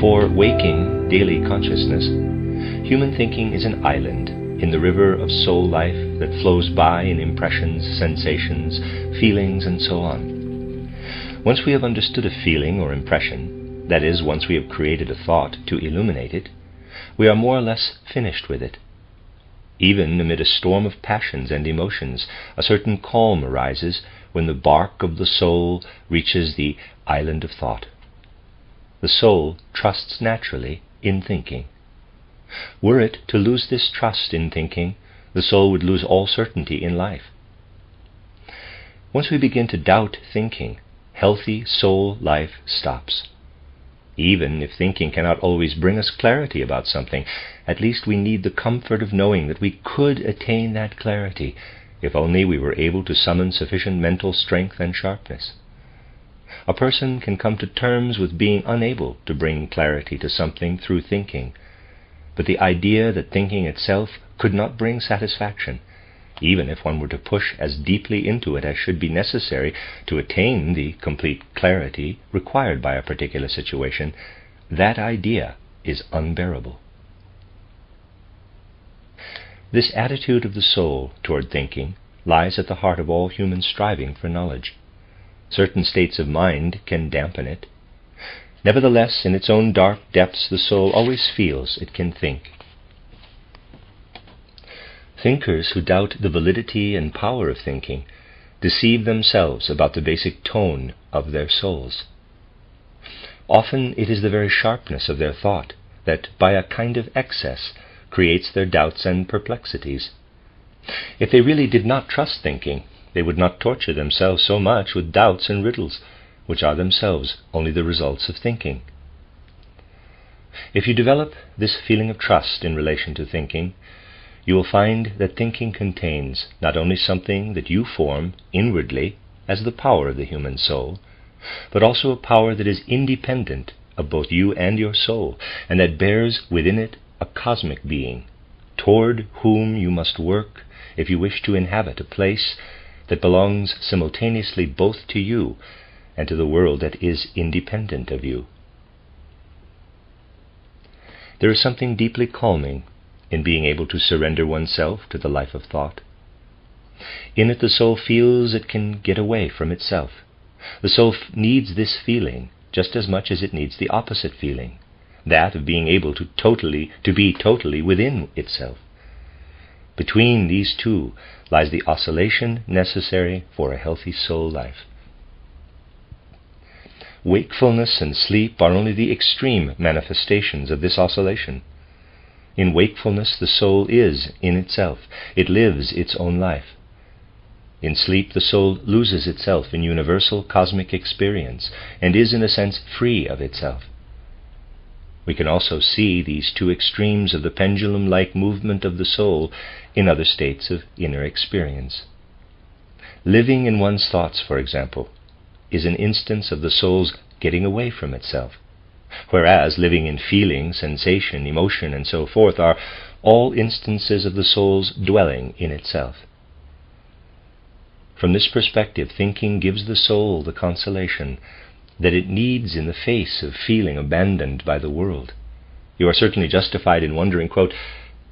For waking, daily consciousness, human thinking is an island in the river of soul life that flows by in impressions, sensations, feelings, and so on. Once we have understood a feeling or impression, that is, once we have created a thought to illuminate it, we are more or less finished with it. Even amid a storm of passions and emotions, a certain calm arises when the bark of the soul reaches the island of thought. The soul trusts naturally in thinking. Were it to lose this trust in thinking, the soul would lose all certainty in life. Once we begin to doubt thinking, healthy soul life stops. Even if thinking cannot always bring us clarity about something, at least we need the comfort of knowing that we could attain that clarity, if only we were able to summon sufficient mental strength and sharpness. A person can come to terms with being unable to bring clarity to something through thinking, but the idea that thinking itself could not bring satisfaction, even if one were to push as deeply into it as should be necessary to attain the complete clarity required by a particular situation, that idea is unbearable. This attitude of the soul toward thinking lies at the heart of all human striving for knowledge. Certain states of mind can dampen it. Nevertheless, in its own dark depths, the soul always feels it can think. Thinkers who doubt the validity and power of thinking deceive themselves about the basic tone of their souls. Often it is the very sharpness of their thought that, by a kind of excess, creates their doubts and perplexities. If they really did not trust thinking, they would not torture themselves so much with doubts and riddles, which are themselves only the results of thinking. If you develop this feeling of trust in relation to thinking, you will find that thinking contains not only something that you form inwardly as the power of the human soul, but also a power that is independent of both you and your soul, and that bears within it a cosmic being, toward whom you must work if you wish to inhabit a place that belongs simultaneously both to you and to the world that is independent of you. There is something deeply calming in being able to surrender oneself to the life of thought. In it the soul feels it can get away from itself. The soul needs this feeling just as much as it needs the opposite feeling, that of being able to be totally within itself. Between these two lies the oscillation necessary for a healthy soul life. Wakefulness and sleep are only the extreme manifestations of this oscillation. In wakefulness the soul is in itself. It lives its own life. In sleep the soul loses itself in universal cosmic experience and is in a sense free of itself. We can also see these two extremes of the pendulum-like movement of the soul in other states of inner experience. Living in one's thoughts, for example, is an instance of the soul's getting away from itself, whereas living in feeling, sensation, emotion, and so forth are all instances of the soul's dwelling in itself. From this perspective, thinking gives the soul the consolation that it needs in the face of feeling abandoned by the world. You are certainly justified in wondering, quote,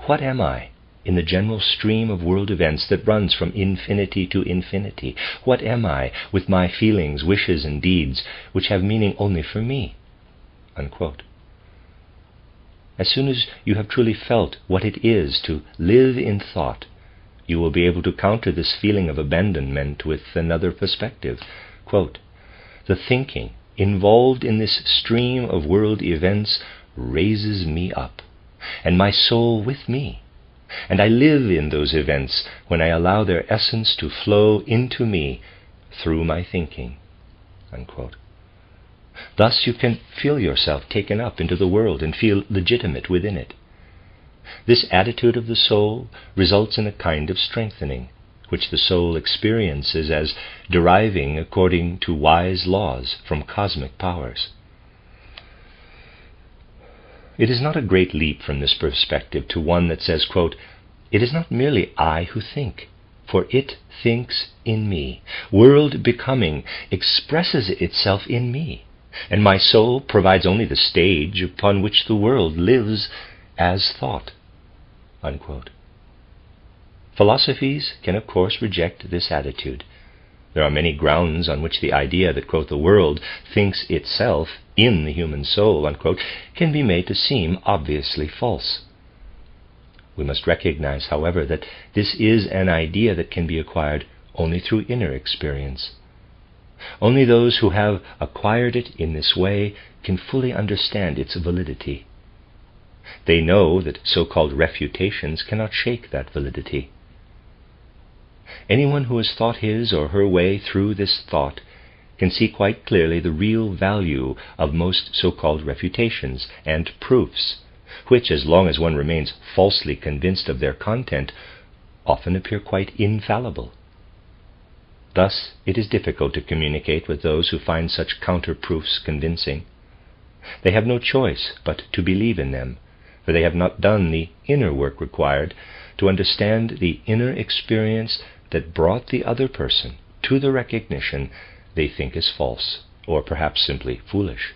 "What am I in the general stream of world events that runs from infinity to infinity? What am I with my feelings, wishes, and deeds, which have meaning only for me?" Unquote. As soon as you have truly felt what it is to live in thought, you will be able to counter this feeling of abandonment with another perspective. Quote, "The thinking involved in this stream of world events raises me up, and my soul with me, and I live in those events when I allow their essence to flow into me through my thinking." Unquote. Thus you can feel yourself taken up into the world and feel legitimate within it. This attitude of the soul results in a kind of strengthening, which the soul experiences as deriving according to wise laws from cosmic powers. It is not a great leap from this perspective to one that says, quote, "It is not merely I who think, for it thinks in me. World becoming expresses itself in me. and my soul provides only the stage upon which the world lives as thought." Unquote. Philosophies can, of course, reject this attitude. There are many grounds on which the idea that, quote, "the world thinks itself in the human soul," unquote, can be made to seem obviously false. We must recognize, however, that this is an idea that can be acquired only through inner experience. Only those who have acquired it in this way can fully understand its validity. They know that so-called refutations cannot shake that validity. Anyone who has thought his or her way through this thought can see quite clearly the real value of most so-called refutations and proofs, which, as long as one remains falsely convinced of their content, often appear quite infallible. Thus, it is difficult to communicate with those who find such counter-proofs convincing. They have no choice but to believe in them, for they have not done the inner work required to understand the inner experience that brought the other person to the recognition they think is false, or perhaps simply foolish.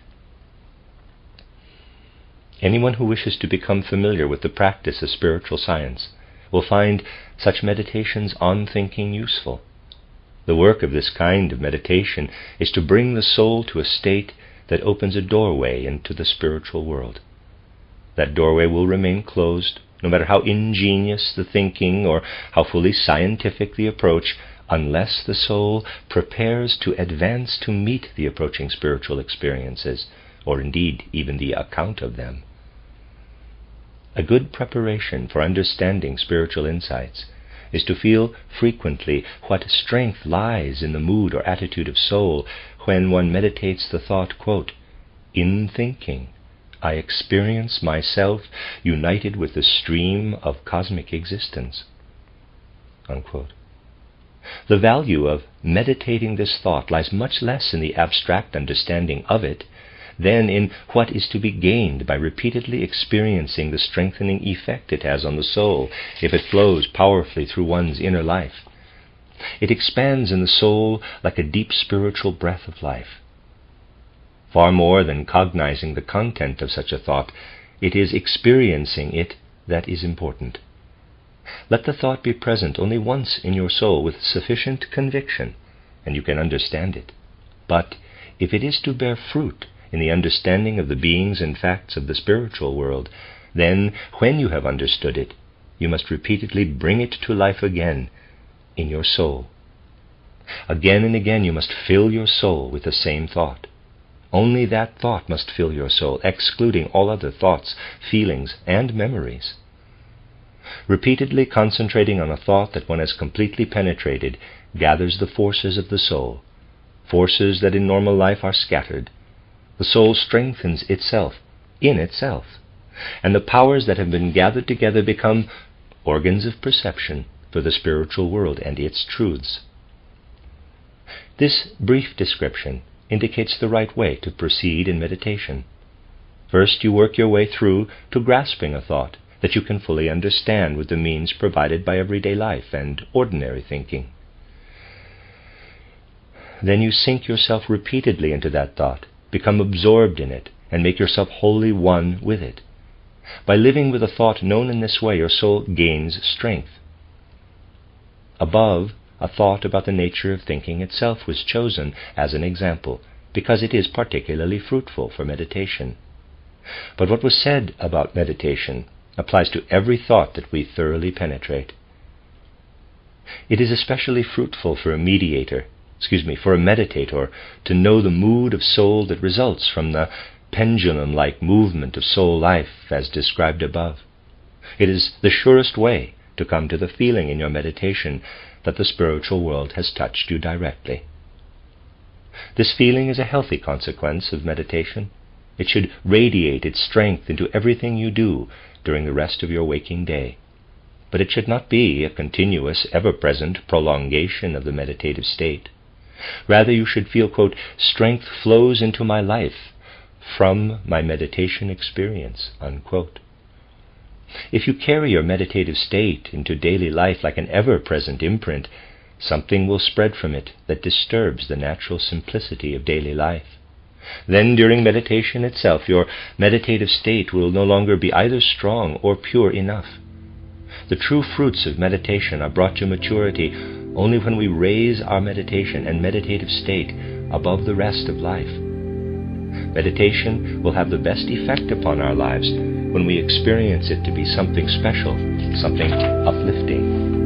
Anyone who wishes to become familiar with the practice of spiritual science will find such meditations on thinking useful. The work of this kind of meditation is to bring the soul to a state that opens a doorway into the spiritual world. That doorway will remain closed, no matter how ingenious the thinking or how fully scientific the approach, unless the soul prepares to advance to meet the approaching spiritual experiences, or indeed even the account of them. A good preparation for understanding spiritual insights is to feel frequently what strength lies in the mood or attitude of soul when one meditates the thought, quote, "In thinking, I experience myself united with the stream of cosmic existence." Unquote. The value of meditating this thought lies much less in the abstract understanding of it than in what is to be gained by repeatedly experiencing the strengthening effect it has on the soul if it flows powerfully through one's inner life. It expands in the soul like a deep spiritual breath of life. Far more than cognizing the content of such a thought, it is experiencing it that is important. Let the thought be present only once in your soul with sufficient conviction, and you can understand it. But if it is to bear fruit in the understanding of the beings and facts of the spiritual world, then, when you have understood it, you must repeatedly bring it to life again in your soul. Again and again you must fill your soul with the same thought. Only that thought must fill your soul, excluding all other thoughts, feelings, and memories. Repeatedly concentrating on a thought that one has completely penetrated gathers the forces of the soul, forces that in normal life are scattered. The soul strengthens itself in itself, and the powers that have been gathered together become organs of perception for the spiritual world and its truths. This brief description indicates the right way to proceed in meditation. First, you work your way through to grasping a thought that you can fully understand with the means provided by everyday life and ordinary thinking. Then you sink yourself repeatedly into that thought, become absorbed in it, and make yourself wholly one with it. By living with a thought known in this way, your soul gains strength. Above, a thought about the nature of thinking itself was chosen as an example, because it is particularly fruitful for meditation. But what was said about meditation applies to every thought that we thoroughly penetrate. It is especially fruitful for a meditator to know the mood of soul that results from the pendulum-like movement of soul life as described above. It is the surest way to come to the feeling in your meditation that the spiritual world has touched you directly. This feeling is a healthy consequence of meditation. It should radiate its strength into everything you do during the rest of your waking day. But it should not be a continuous, ever-present prolongation of the meditative state. Rather, you should feel, quote, "Strength flows into my life from my meditation experience," unquote. If you carry your meditative state into daily life like an ever-present imprint, something will spread from it that disturbs the natural simplicity of daily life. Then during meditation itself, your meditative state will no longer be either strong or pure enough. The true fruits of meditation are brought to maturity only when we raise our meditation and meditative state above the rest of life. Meditation will have the best effect upon our lives when we experience it to be something special, something uplifting.